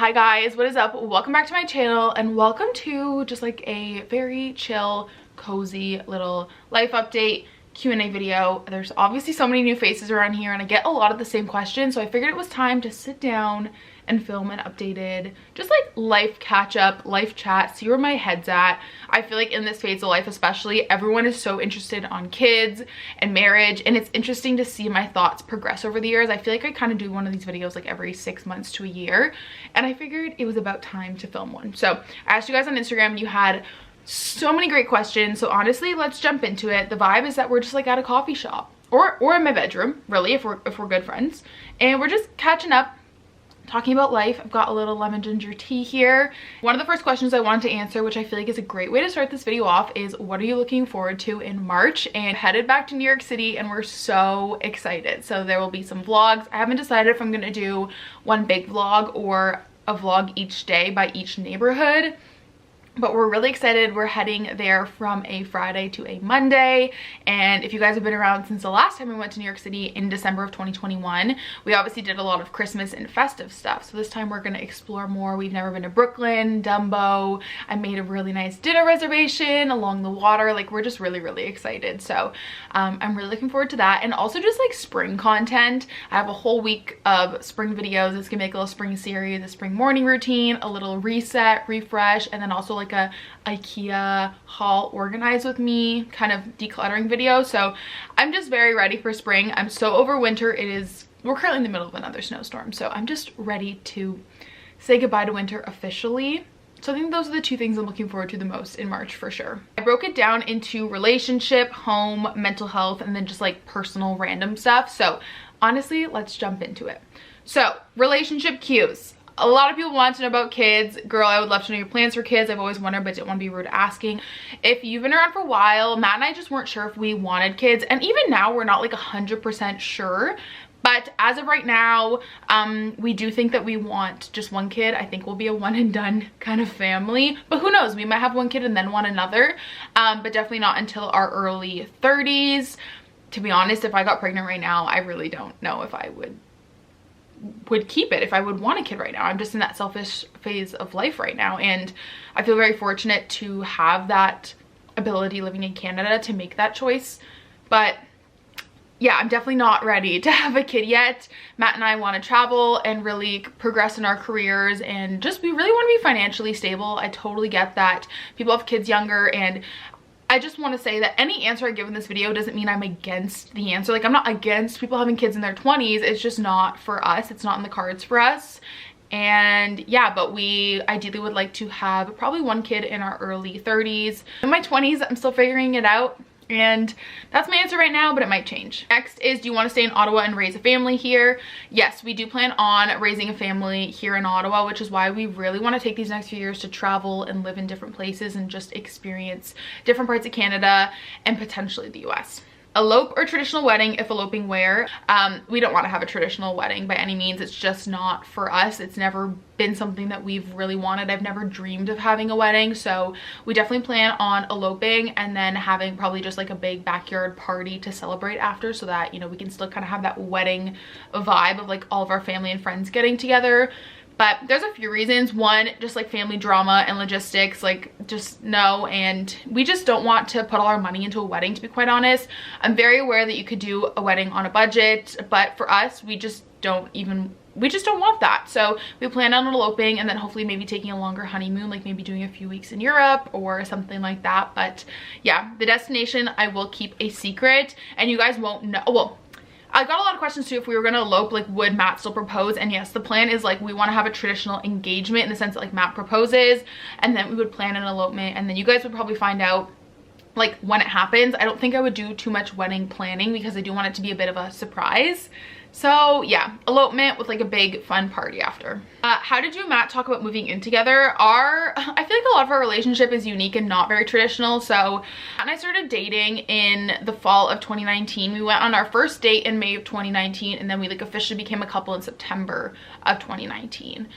Hi guys, what is up? Welcome back to my channel and welcome to just like a very chill, cozy little life update Q&A video. There's obviously so many new faces around here and I get a lot of the same questions, so I figured it was time to sit down and film an updated just like life catch up, life chat, see where my head's at. I feel like in this phase of life especially, everyone is so interested on kids and marriage, and it's interesting to see my thoughts progress over the years. I feel like I kind of do one of these videos like every 6 months to a year, and I figured it was about time to film one. So I asked you guys on Instagram, you had so many great questions, so honestly let's jump into it. The vibe is that we're just like at a coffee shop or in my bedroom, really, if we're good friends, and we're just catching up, talking about life. I've got a little lemon ginger tea here. One of the first questions I wanted to answer, which I feel like is a great way to start this video off, is what are you looking forward to in March? And headed back to New York City and we're so excited. So there will be some vlogs. I haven't decided if I'm gonna do one big vlog or a vlog each day by each neighborhood, but we're really excited. We're heading there from a Friday to a Monday, and if you guys have been around since the last time we went to New York City in December of 2021, we obviously did a lot of Christmas and festive stuff. So this time we're going to explore more. We've never been to Brooklyn, Dumbo. I made a really nice dinner reservation along the water. Like, we're just really excited. So I'm really looking forward to that, and also just like spring content. I have a whole week of spring videos. It's gonna make a little spring series, a spring morning routine, a little reset, refresh, and then also like a IKEA haul organize with me kind of decluttering video. So I'm just very ready for spring. I'm so over winter. We're currently in the middle of another snowstorm, so I'm just ready to say goodbye to winter officially. So I think those are the two things I'm looking forward to the most in March for sure. I broke it down into relationship, home, mental health, and then just like personal random stuff. So honestly, let's jump into it. So relationship cues. A lot of people want to know about kids. Girl, I would love to know your plans for kids. I've always wondered, but didn't want to be rude asking. If you've been around for a while, Matt and I just weren't sure if we wanted kids. And even now, we're not like 100% sure. But as of right now, we do think that we want just one kid. I think we'll be a one and done kind of family. But who knows? We might have one kid and then want another. But definitely not until our early 30s. To be honest, if I got pregnant right now, I really don't know if I would keep it, if I would want a kid right now. I'm just in that selfish phase of life right now, and I feel very fortunate to have that ability living in Canada to make that choice. But yeah, I'm definitely not ready to have a kid yet. Matt and I want to travel and really progress in our careers, and just we really want to be financially stable. I totally get that people have kids younger, and I just want to say that any answer I give in this video doesn't mean I'm against the answer. Like, I'm not against people having kids in their 20s. It's just not for us. It's not in the cards for us. And yeah, but we ideally would like to have probably one kid in our early 30s. In my 20s, I'm still figuring it out. And that's my answer right now, but it might change. Next is, do you want to stay in Ottawa and raise a family here? Yes, we do plan on raising a family here in Ottawa, which is why we really want to take these next few years to travel and live in different places and just experience different parts of Canada and potentially the US. Elope or traditional wedding? If eloping, where? We don't want to have a traditional wedding by any means. It's just not for us. It's never been something that we've really wanted. I've never dreamed of having a wedding, so we definitely plan on eloping and then having probably just like a big backyard party to celebrate after, so that, you know, we can still kind of have that wedding vibe of like all of our family and friends getting together. But there's a few reasons. One, just like family drama and logistics, like just no, and we just don't want to put all our money into a wedding, to be quite honest. I'm very aware that you could do a wedding on a budget, but for us, we just don't want that. So we plan on eloping and then hopefully maybe taking a longer honeymoon, like maybe doing a few weeks in Europe or something like that. But yeah, the destination I will keep a secret, and you guys won't know. Well, I got a lot of questions too, if we were gonna elope, like would Matt still propose? And yes, the plan is like we want to have a traditional engagement in the sense that like Matt proposes and then we would plan an elopement, and then you guys would probably find out like when it happens. I don't think I would do too much wedding planning because I do want it to be a bit of a surprise. So yeah, elopement with like a big fun party after. How did you and Matt talk about moving in together? I feel like a lot of our relationship is unique and not very traditional. So Matt and I started dating in the fall of 2019. We went on our first date in May of 2019, and then we like officially became a couple in September of 2019.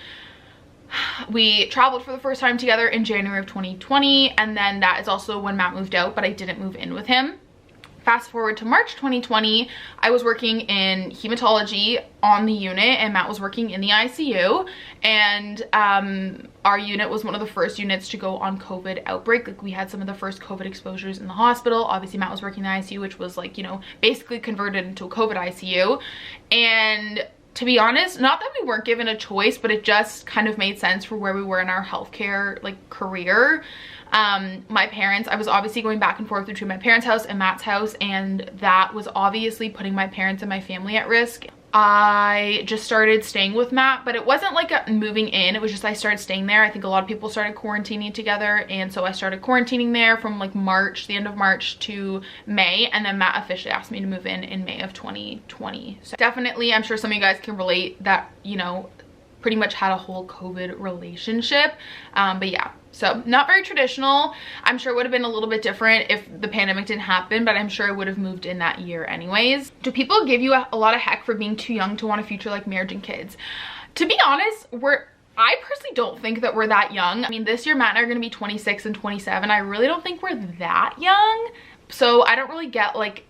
We traveled for the first time together in January of 2020, and then that is also when Matt moved out, but I didn't move in with him. fast forward to March 2020, I was working in hematology on the unit and Matt was working in the ICU, and our unit was one of the first units to go on COVID outbreak. Like, we had some of the first COVID exposures in the hospital. Obviously Matt was working in the ICU, which was like, you know, basically converted into a COVID ICU. And to be honest, not that we weren't given a choice, but it just kind of made sense for where we were in our healthcare like career. My parents, I was obviously going back and forth between my parents' house and Matt's house, and that was obviously putting my parents and my family at risk. I just started staying with Matt, but it wasn't like moving in, it was just I started staying there. I think a lot of people started quarantining together, and so I started quarantining there from like March, the end of March to May, and then Matt officially asked me to move in May of 2020. So definitely, I'm sure some of you guys can relate that, you know, pretty much had a whole COVID relationship. But yeah, so not very traditional. I'm sure it would have been a little bit different if the pandemic didn't happen, but I'm sure I would have moved in that year anyways. Do people give you a lot of heck for being too young to want a future like marriage and kids? To be honest, I personally don't think that we're that young. I mean, this year Matt and I are gonna be 26 and 27. I really don't think we're that young. So I don't really get like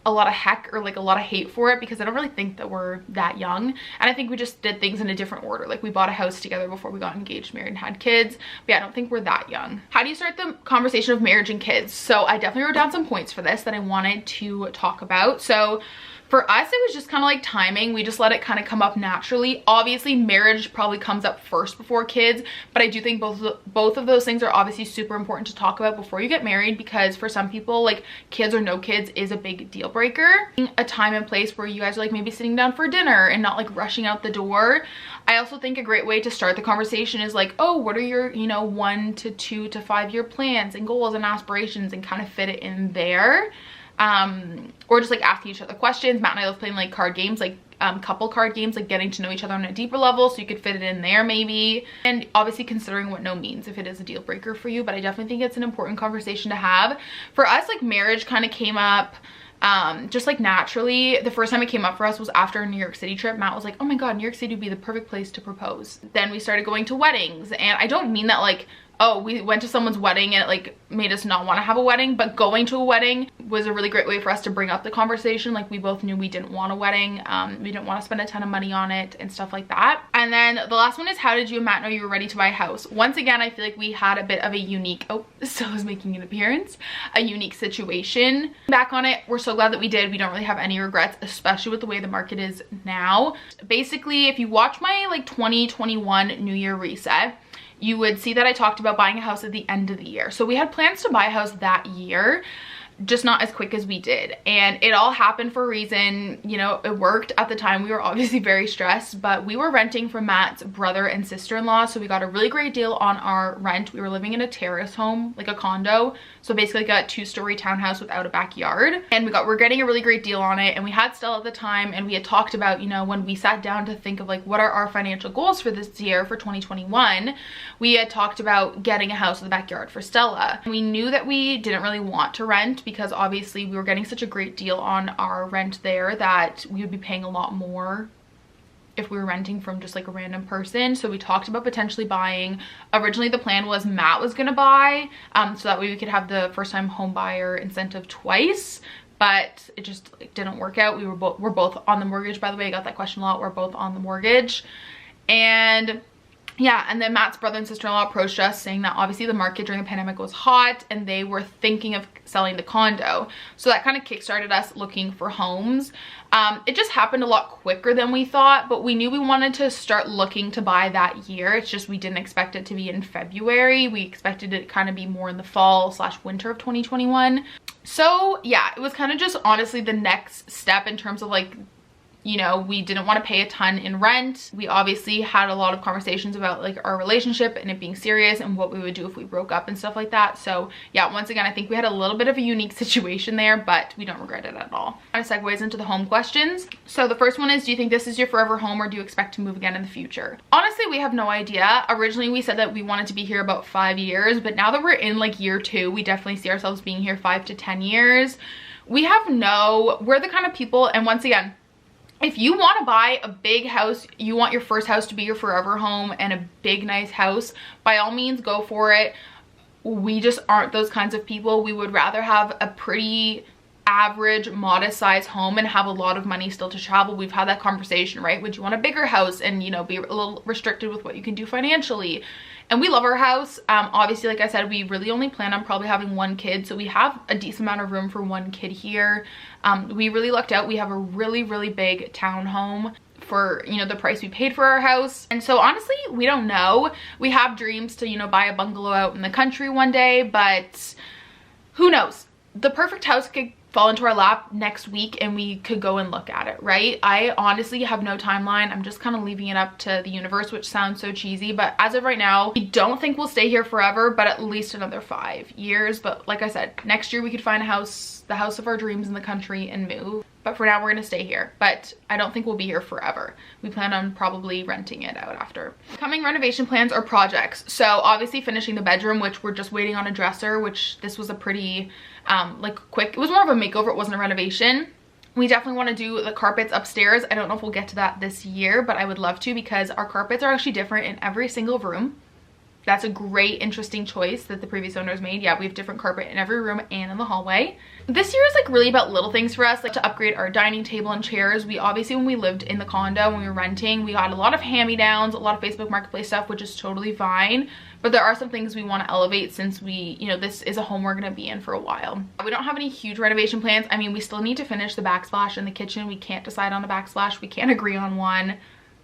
a lot of heck or like a lot of hate for it, because I don't really think that we're that young. And I think we just did things in a different order. Like, we bought a house together before we got engaged, married, and had kids. But yeah, I don't think we're that young. How do you start the conversation of marriage and kids? So I definitely wrote down some points for this that I wanted to talk about. So for us, it was just kind of like timing. We just let it kind of come up naturally. Obviously, marriage probably comes up first before kids, but I do think both of those things are obviously super important to talk about before you get married, because for some people, like, kids or no kids is a big deal breaker. A time and place where you guys are like maybe sitting down for dinner and not like rushing out the door. I also think a great way to start the conversation is like, oh, what are your, you know, 1 to 2 to 5 year plans and goals and aspirations, and kind of fit it in there. Or just like asking each other questions. Matt and I love playing like card games, like couple card games, like getting to know each other on a deeper level, so you could fit it in there maybe. And obviously considering what no means if it is a deal breaker for you, but I definitely think it's an important conversation to have. For us, like, marriage kind of came up just like naturally. The first time it came up for us was after a New York City trip. Matt was like, oh my god, New York City would be the perfect place to propose. Then we started going to weddings, and I don't mean that like, oh, we went to someone's wedding and it like made us not want to have a wedding, but going to a wedding was a really great way for us to bring up the conversation. Like, we both knew we didn't want a wedding. We didn't want to spend a ton of money on it and stuff like that. And then the last one is, how did you and Matt know you were ready to buy a house? Once again, I feel like we had a bit of a unique, oh, Stella's making an appearance, a unique situation. Back on it, we're so glad that we did. We don't really have any regrets, especially with the way the market is now. Basically, if you watch my like 2021 New Year reset, you would see that I talked about buying a house at the end of the year. So we had plans to buy a house that year, just not as quick as we did. And it all happened for a reason. You know, it worked at the time. We were obviously very stressed, but we were renting from Matt's brother and sister-in-law. So we got a really great deal on our rent. We were living in a terrace home, like a condo. So basically like a 2-story townhouse without a backyard. And we're getting a really great deal on it. And we had Stella at the time, and we had talked about, you know, when we sat down to think of like, what are our financial goals for this year, for 2021, we had talked about getting a house with a backyard for Stella. We knew that we didn't really want to rent, because obviously we were getting such a great deal on our rent there that we would be paying a lot more if we were renting from just like a random person. So we talked about potentially buying. Originally the plan was Matt was gonna buy, so that way we could have the first time home buyer incentive twice, but it just like didn't work out. We're both on the mortgage, by the way. I got that question a lot. We're both on the mortgage. And yeah, and then Matt's brother and sister-in-law approached us saying that obviously the market during the pandemic was hot and they were thinking of selling the condo. So that kind of kickstarted us looking for homes. It just happened a lot quicker than we thought, but we knew we wanted to start looking to buy that year. It's just we didn't expect it to be in February. We expected it to kind of be more in the fall/winter of 2021. So yeah, it was kind of just honestly the next step in terms of like, you know, we didn't want to pay a ton in rent. We obviously had a lot of conversations about like our relationship and it being serious and what we would do if we broke up and stuff like that. So yeah, once again, I think we had a little bit of a unique situation there, but we don't regret it at all. Kind of segues into the home questions. So the first one is, do you think this is your forever home, or do you expect to move again in the future? Honestly, we have no idea. Originally we said that we wanted to be here about 5 years, but now that we're in like year 2, we definitely see ourselves being here 5 to 10 years. We're the kind of people, and once again, if you want to buy a big house, you want your first house to be your forever home and a big nice house, by all means go for it. we just aren't those kinds of people. We would rather have a pretty average, modest size home and have a lot of money still to travel. We've had that conversation, right? Would you want a bigger house and, you know, be a little restricted with what you can do financially? And we love our house. Obviously, like I said, we really only plan on probably having one kid, so we have a decent amount of room for one kid here. We really lucked out. We have a really, really big townhome for, you know, the price we paid for our house. And so honestly, we don't know. We have dreams to, you know, buy a bungalow out in the country one day, but who knows? The perfect house could fall into our lap next week and we could go and look at it, right? I honestly have no timeline. I'm just kind of leaving it up to the universe, which sounds so cheesy, but as of right now, we don't think we'll stay here forever, but at least another 5 years. But like I said, next year we could find a house, the house of our dreams in the country, and move. But for now, we're gonna stay here. But I don't think we'll be here forever. We plan on probably renting it out after. Coming renovation plans or projects. So obviously finishing the bedroom, which we're just waiting on a dresser, which this was a pretty like quick, it was more of a makeover, it wasn't a renovation. We definitely want to do the carpets upstairs. I don't know if we'll get to that this year, but I would love to, because our carpets are actually different in every single room. That's a great, interesting choice that the previous owners made. Yeah, we have different carpet in every room and in the hallway. This year is like really about little things for us, like to upgrade our dining table and chairs. We obviously, when we lived in the condo, when we were renting, we got a lot of hand-me-downs, a lot of Facebook Marketplace stuff, which is totally fine. But there are some things we want to elevate since we, you know, this is a home we're going to be in for a while. We don't have any huge renovation plans. I mean, we still need to finish the backsplash in the kitchen. We can't decide on a backsplash. We can't agree on one.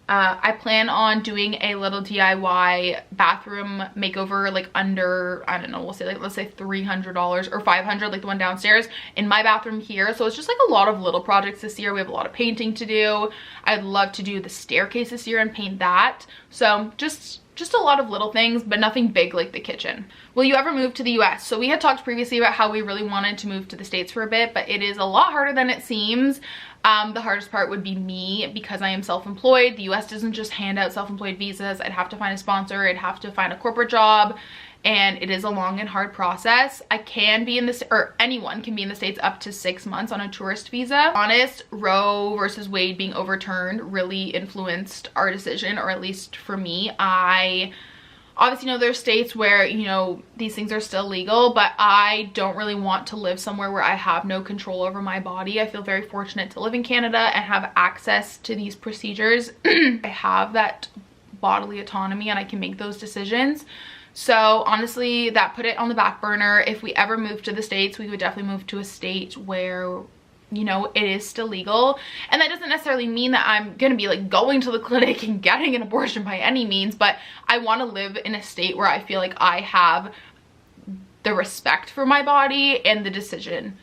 I plan on doing a little DIY bathroom makeover, like under, I don't know, we'll say like, let's say $300 or $500, like the one downstairs in my bathroom here. So it's just like a lot of little projects this year. We have a lot of painting to do. I'd love to do the staircase this year and paint that. So just a lot of little things, but nothing big like the kitchen. Will you ever move to the US? So we had talked previously about how we really wanted to move to the States for a bit, but it is a lot harder than it seems. The hardest part would be me, because I am self-employed. The US doesn't just hand out self-employed visas. I'd have to find a sponsor. I'd have to find a corporate job, and it is a long and hard process. I can be in this, or anyone can be in the States up to 6 months on a tourist visa. Honest, Roe versus Wade being overturned really influenced our decision, or at least for me. I obviously know there's states where, you know, these things are still legal, but I don't really want to live somewhere where I have no control over my body. I feel very fortunate to live in Canada and have access to these procedures. I have that bodily autonomy and I can make those decisions. So honestly, that put it on the back burner. If we ever move to the States, we would definitely move to a state where, you know, it is still legal. And that doesn't necessarily mean that I'm gonna be like going to the clinic and getting an abortion by any means, but I want to live in a state where I feel like I have the respect for my body and the decision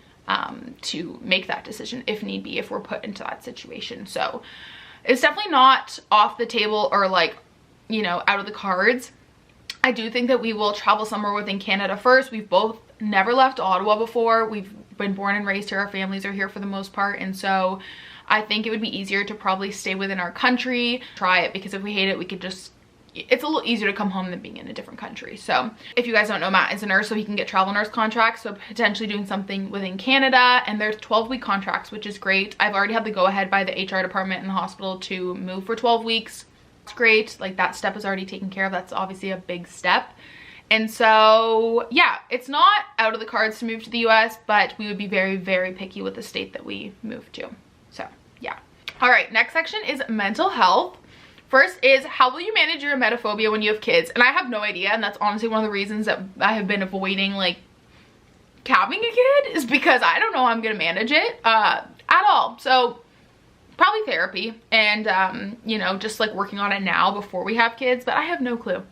to make that decision if need be, if we're put into that situation. So it's definitely not off the table or like, you know, out of the cards. I do think that we will travel somewhere within Canada first. We've both never left Ottawa before. We've been born and raised here. Our families are here for the most part. And so I think it would be easier to probably stay within our country, try it, because if we hate it, we could just, it's a little easier to come home than being in a different country. So if you guys don't know, Matt is a nurse, so he can get travel nurse contracts. So potentially doing something within Canada, and there's 12-week contracts, which is great. I've already had the go ahead by the HR department in the hospital to move for 12 weeks. It's great. Like that step is already taken care of. That's obviously a big step. And so, yeah, it's not out of the cards to move to the US, but we would be very, very picky with the state that we move to. So, yeah. All right, next section is mental health. First is, how will you manage your emetophobia when you have kids? And I have no idea, and that's honestly one of the reasons that I have been avoiding, like, having a kid, is because I don't know how I'm gonna manage it at all. So, probably therapy and, you know, just like working on it now before we have kids, but I have no clue.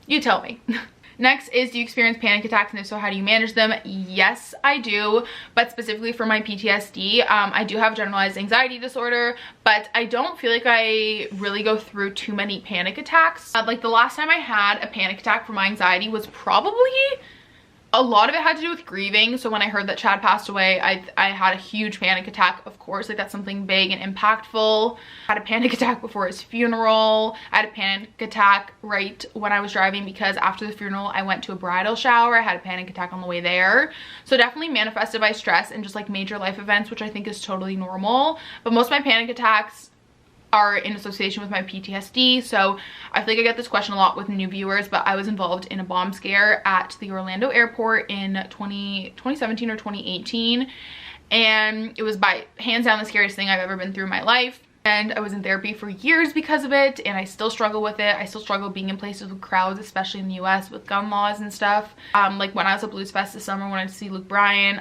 You tell me. Next is, do you experience panic attacks, and if so, how do you manage them? Yes, I do, but specifically for my PTSD, I do have generalized anxiety disorder, but I don't feel like I really go through too many panic attacks. Like the last time I had a panic attack for my anxiety was probably, a lot of it had to do with grieving. So when I heard that Chad passed away, I had a huge panic attack, of course. Like that's something big and impactful. I had a panic attack before his funeral. I had a panic attack right when I was driving, because after the funeral I went to a bridal shower. I had a panic attack on the way there. So definitely manifested by stress and just like major life events, which I think is totally normal. But most of my panic attacks are in association with my PTSD. So I feel like I get this question a lot with new viewers, but I was involved in a bomb scare at the Orlando airport in 2017 or 2018. And it was by hands down the scariest thing I've ever been through in my life. And I was in therapy for years because of it, and I still struggle with it. I still struggle being in places with crowds, especially in the US with gun laws and stuff. Like when I was at Blues Fest this summer, when I see Luke Bryan,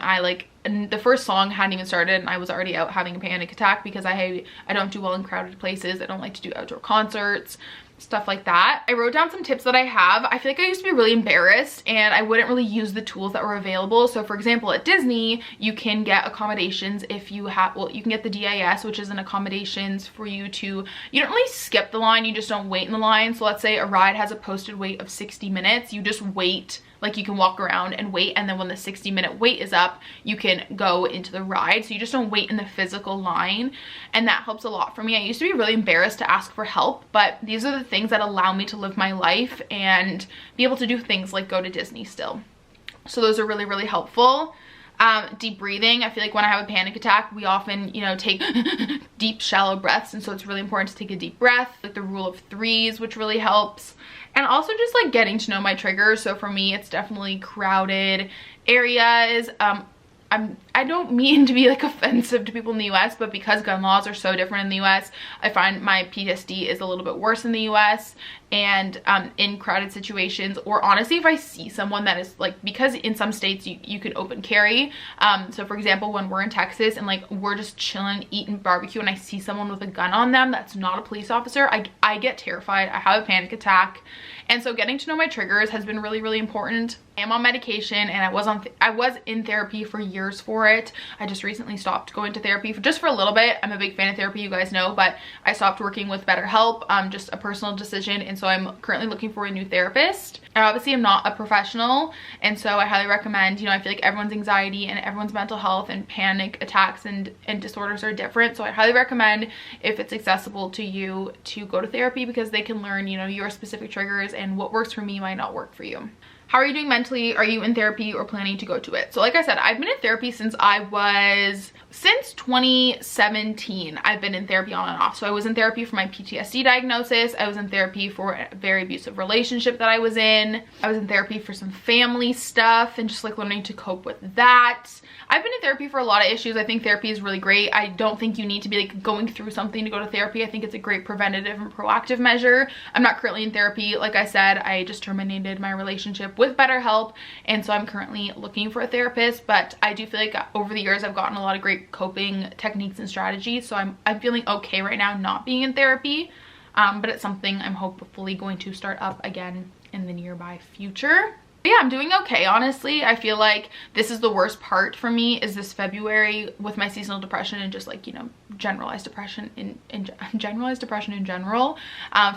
and the first song hadn't even started and I was already out having a panic attack because I don't do well in crowded places. I don't like to do outdoor concerts, stuff like that. I wrote down some tips that I have. I feel like I used to be really embarrassed and I wouldn't really use the tools that were available. So for example, at Disney, you can get accommodations if you have, well, you can get the DIS, which is an accommodations for you to, you don't really skip the line, you just don't wait in the line. So let's say a ride has a posted wait of 60 minutes, you just wait. Like you can walk around and wait, and then when the 60-minute wait is up, you can go into the ride. So you just don't wait in the physical line, and that helps a lot for me. I used to be really embarrassed to ask for help, but these are the things that allow me to live my life and be able to do things like go to Disney still. So those are really, really helpful. Deep breathing. I feel like when I have a panic attack, we often, you know, take deep, shallow breaths, and so it's really important to take a deep breath, like the rule of threes, which really helps. And also just like getting to know my triggers. So for me, it's definitely crowded areas. I don't mean to be like offensive to people in the US, but because gun laws are so different in the US, I find my PTSD is a little bit worse in the US. And in crowded situations, or honestly, if I see someone that is like, because in some states you can open carry. So for example, when we're in Texas and like we're just chilling, eating barbecue, and I see someone with a gun on them that's not a police officer, I get terrified. I have a panic attack. And so getting to know my triggers has been really, really important. I am on medication, and I was in therapy for years for it. I just recently stopped going to therapy just for a little bit. I'm a big fan of therapy, you guys know, but I stopped working with BetterHelp, just a personal decision. And so I'm currently looking for a new therapist. I obviously am not a professional, and so I highly recommend, you know, I feel like everyone's anxiety and everyone's mental health and panic attacks and disorders are different. So I highly recommend, if it's accessible to you, to go to therapy, because they can learn, you know, your specific triggers, and what works for me might not work for you. How are you doing mentally? Are you in therapy or planning to go to it? So like I said, I've been in therapy since 2017. I've been in therapy on and off. So I was in therapy for my PTSD diagnosis. I was in therapy for a very abusive relationship that I was in. I was in therapy for some family stuff and just like learning to cope with that. I've been in therapy for a lot of issues. I think therapy is really great. I don't think you need to be like going through something to go to therapy. I think it's a great preventative and proactive measure. I'm not currently in therapy. Like I said, I just terminated my relationship with BetterHelp, and so I'm currently looking for a therapist. But I do feel like over the years I've gotten a lot of great coping techniques and strategies, so I'm feeling okay right now not being in therapy, but it's something I'm hopefully going to start up again in the nearby future. But yeah, I'm doing okay, honestly. I feel like this is the worst part for me, is this February with my seasonal depression and just like, you know, generalized depression in general.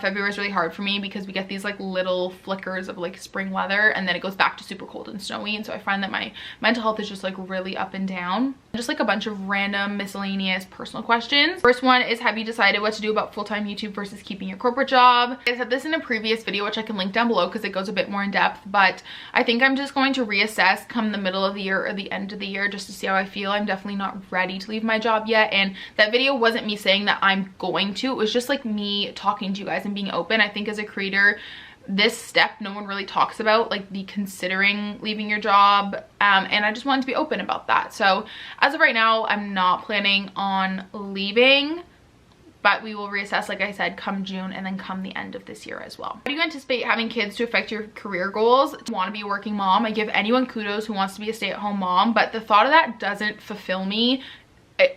February is really hard for me because we get these like little flickers of like spring weather, and then it goes back to super cold and snowy, and so I find that my mental health is just like really up and down. Just like a bunch of random miscellaneous personal questions. First one is, have you decided what to do about full-time YouTube versus keeping your corporate job? I said this in a previous video, which I can link down below because it goes a bit more in depth, but I think I'm just going to reassess come the middle of the year or the end of the year just to see how I feel. I'm definitely not ready to leave my job yet, and that video wasn't me saying that I'm going to. It was just like me talking to you guys and being open. I think as a creator, this step no one really talks about, like the considering leaving your job, and I just wanted to be open about that. So as of right now, I'm not planning on leaving, but we will reassess, like I said, come June and then come the end of this year as well. How do you anticipate having kids to affect your career goals? I want to be a working mom. I give anyone kudos who wants to be a stay-at-home mom, but the thought of that doesn't fulfill me.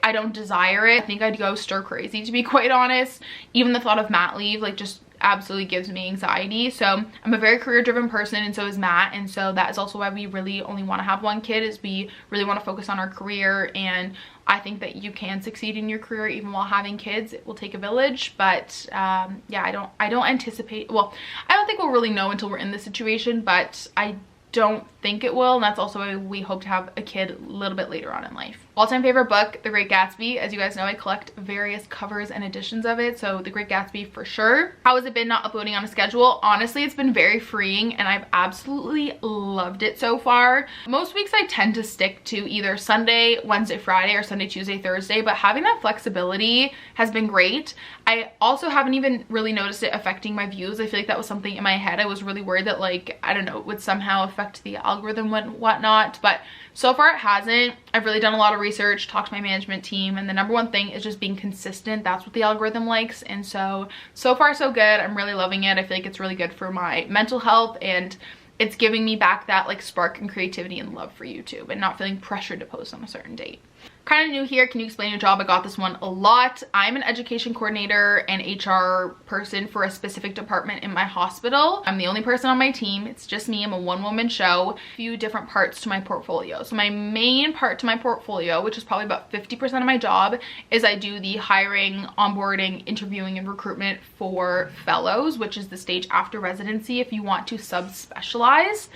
I don't desire it. I think I'd go stir crazy, to be quite honest. Even the thought of mat leave, like, just absolutely gives me anxiety. So I'm a very career-driven person, and so is Matt, and so that is also why we really only want to have one kid, is we really want to focus on our career. And I think that you can succeed in your career even while having kids. It will take a village, but yeah, I don't anticipate, well, I don't think we'll really know until we're in this situation, but I don't think it will, and that's also why we hope to have a kid a little bit later on in life. All-time favorite book, The Great Gatsby. As you guys know, I collect various covers and editions of it, so The Great Gatsby for sure. How has it been not uploading on a schedule? Honestly, it's been very freeing and I've absolutely loved it so far. Most weeks I tend to stick to either Sunday, Wednesday, Friday, or Sunday, Tuesday, Thursday, but having that flexibility has been great. I also haven't even really noticed it affecting my views. I feel like that was something in my head. I was really worried that, like, I don't know, it would somehow affect the algorithm and whatnot, but so far it hasn't. I've really done a lot of research, talked to my management team, and the number one thing is just being consistent. That's what the algorithm likes, and so far so good. I'm really loving it. I feel like it's really good for my mental health, and it's giving me back that like spark and creativity and love for YouTube and not feeling pressured to post on a certain date. Kind of new here, can you explain your job? I got this one a lot. I'm an education coordinator and HR person for a specific department in my hospital. I'm the only person on my team. It's just me. I'm a one-woman show. A few different parts to my portfolio. So my main part to my portfolio, which is probably about 50% of my job, is I do the hiring, onboarding, interviewing, and recruitment for fellows, which is the stage after residency if you want to subspecialize.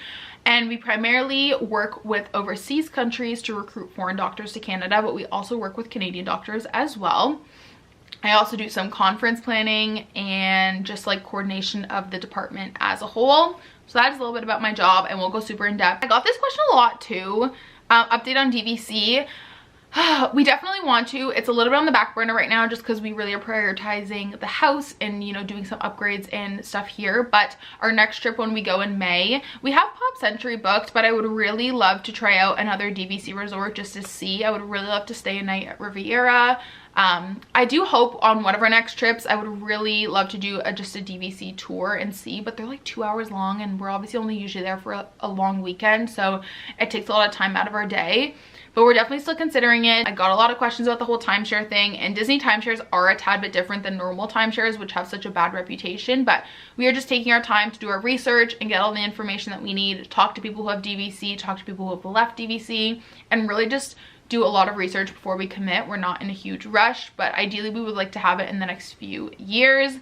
And we primarily work with overseas countries to recruit foreign doctors to Canada, but we also work with Canadian doctors as well. I also do some conference planning and just like coordination of the department as a whole. So that is a little bit about my job, and we'll go super in depth. I got this question a lot too. Update on DVC. We definitely want to. It's a little bit on the back burner right now just because we really are prioritizing the house and, you know, doing some upgrades and stuff here. But our next trip when we go in May, we have Pop Century booked, but I would really love to try out another DVC resort just to see. I would really love to stay a night at Riviera. I do hope on one of our next trips, I would really love to do just a DVC tour and see, but they're like 2 hours long and we're obviously only usually there for a long weekend, so it takes a lot of time out of our day. But we're definitely still considering it. I got a lot of questions about the whole timeshare thing, and Disney timeshares are a tad bit different than normal timeshares, which have such a bad reputation, but we are just taking our time to do our research and get all the information that we need, talk to people who have DVC, talk to people who have left DVC, and really just do a lot of research before we commit. We're not in a huge rush, but ideally we would like to have it in the next few years.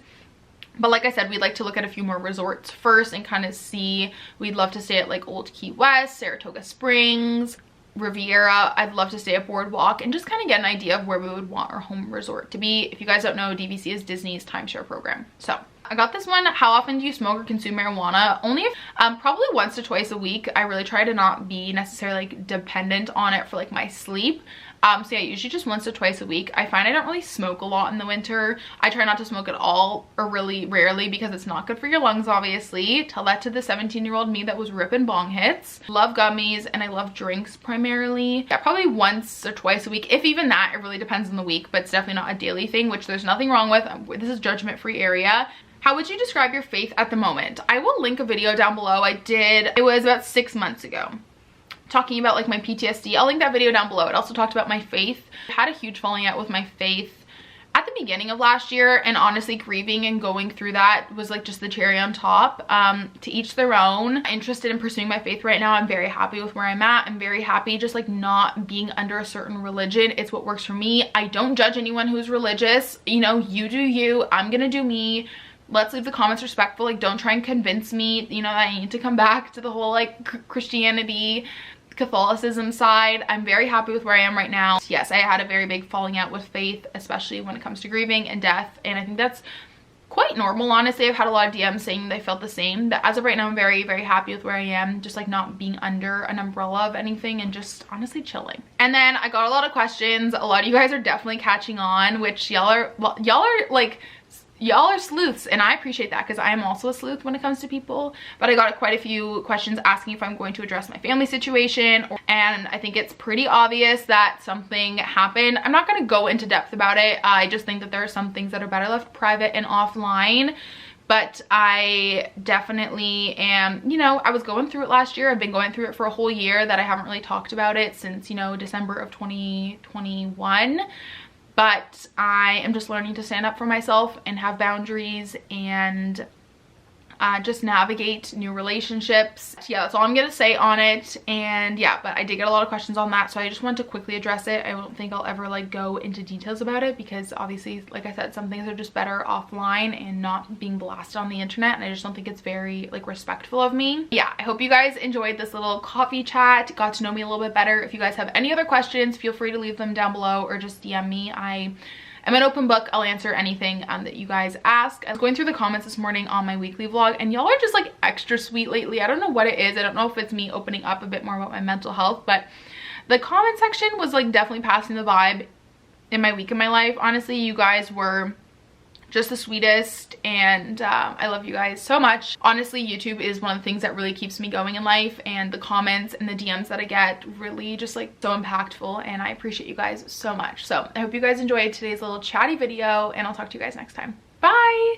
But like I said, we'd like to look at a few more resorts first and kind of see. We'd love to stay at like Old Key West, Saratoga Springs, Riviera. I'd love to stay at Boardwalk and just kind of get an idea of where we would want our home resort to be. If you guys don't know, DVC is Disney's timeshare program. So I got this one. How often do you smoke or consume marijuana? Only if, probably once to twice a week. I really try to not be necessarily like dependent on it for like my sleep. So yeah, usually just once to twice a week. I find I don't really smoke a lot in the winter. I try not to smoke at all, or really rarely, because it's not good for your lungs, obviously. Tell that to the 17-year-old me that was ripping bong hits. Love gummies, and I love drinks primarily. Yeah, probably once or twice a week. If even that, it really depends on the week, but it's definitely not a daily thing, which there's nothing wrong with. This is judgment-free area. How would you describe your faith at the moment? I will link a video down below. It was about 6 months ago, talking about like my PTSD. I'll link that video down below. It also talked about my faith. I had a huge falling out with my faith at the beginning of last year, and honestly grieving and going through that was like just the cherry on top. To each their own. I'm interested in pursuing my faith right now. I'm very happy with where I'm at. I'm very happy just like not being under a certain religion. It's what works for me. I don't judge anyone who's religious. You know, you do you. I'm gonna do me. Let's leave the comments respectful. Like, don't try and convince me, you know, that I need to come back to the whole like Christianity, Catholicism side. I'm very happy with where I am right now. Yes, I had a very big falling out with faith, especially when it comes to grieving and death, and I think that's quite normal. Honestly, I've had a lot of DMs saying they felt the same. But as of right now, I'm very, very happy with where I am, just like not being under an umbrella of anything and just honestly chilling. And then I got a lot of questions. A lot of you guys are definitely catching on, which y'all are sleuths, and I appreciate that because I am also a sleuth when it comes to people. But I got quite a few questions asking if I'm going to address my family situation, and I think it's pretty obvious that something happened. I'm not going to go into depth about it. I just think that there are some things that are better left private and offline. But I definitely am, you know, I was going through it last year. I've been going through it for a whole year that I haven't really talked about it since, you know, December of 2021. But I am just learning to stand up for myself and have boundaries, and just navigate new relationships. Yeah, that's all I'm gonna say on it. And yeah, but I did get a lot of questions on that, so I just wanted to quickly address it. I don't think I'll ever like go into details about it because obviously, like I said, some things are just better offline and not being blasted on the internet, and I just don't think it's very like respectful of me. Yeah, I hope you guys enjoyed this little coffee chat, got to know me a little bit better. If you guys have any other questions, feel free to leave them down below or just DM me. I'm an open book. I'll answer anything that you guys ask. I was going through the comments this morning on my weekly vlog, and y'all are just like extra sweet lately. I don't know what it is. I don't know if it's me opening up a bit more about my mental health, but the comment section was like definitely passing the vibe in my week in my life. Honestly, you guys were just the sweetest, and I love you guys so much. Honestly, YouTube is one of the things that really keeps me going in life, and the comments and the DMs that I get really just like so impactful, and I appreciate you guys so much. So I hope you guys enjoyed today's little chatty video, and I'll talk to you guys next time. Bye.